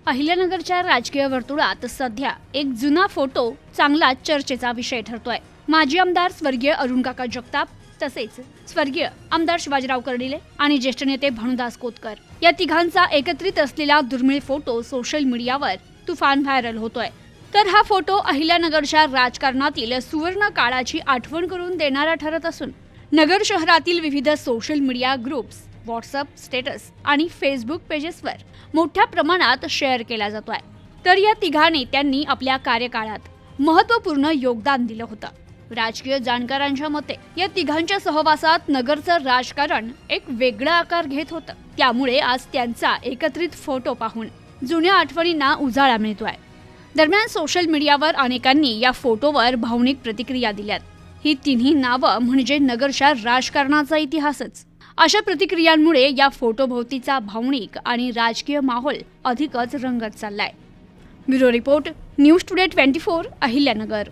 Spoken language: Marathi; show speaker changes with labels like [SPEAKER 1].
[SPEAKER 1] अहिल्यानगरच्या राजकीय वर्तुळात सध्या एक जुना फोटो चांगला चर्चेचा विषय ठरतोय। माजी आमदार स्वर्गीय अरुणकाका जगताप तसेच स्वर्गीय आमदार शिवाजीराव कर्डिले आणि ज्येष्ठ नेते भानुदास कोतकर या तिघांचा एकत्रित असलेला दुर्मिळ फोटो सोशल मीडियावर तुफान व्हायरल होतोय। तर हा फोटो अहिल्यानगरच्या राजकारणातील सुवर्ण काळाची आठवण करून देणारा ठरत असून नगर शहरातील विविध social media groups, WhatsApp status आणि फेसबुक पेजेसवर मोठ्या प्रमाणात शेअर केला जातोय। तर या तिघा नेत्यांनी आपल्या कार्यकाळात महत्त्वपूर्ण योगदान दिलं होतं। राजकीय जाणकारांच्या मते या तिघांच्या सहवासात नगरचं राजकारण एक वेगळा आकार घेत होतं। त्यामुळे आज त्यांचा एकत्रित फोटो पाहून जुन्या आठवणींना उजाळा मिळतोय। दरम्यान सोशल मीडियावर अनेकांनी या फोटोवर भावनिक प्रतिक्रिया दिल्यात। ही तिन्ही नावं म्हणजे नगरच्या राजकारणाचा इतिहासच। अशा प्रतिक्रियांमुळे या फोटोभोवतीचा भावनिक आणि राजकीय माहोल अधिकच रंगत चाललाय। Bureau report, news today 24, Ahilyanagar.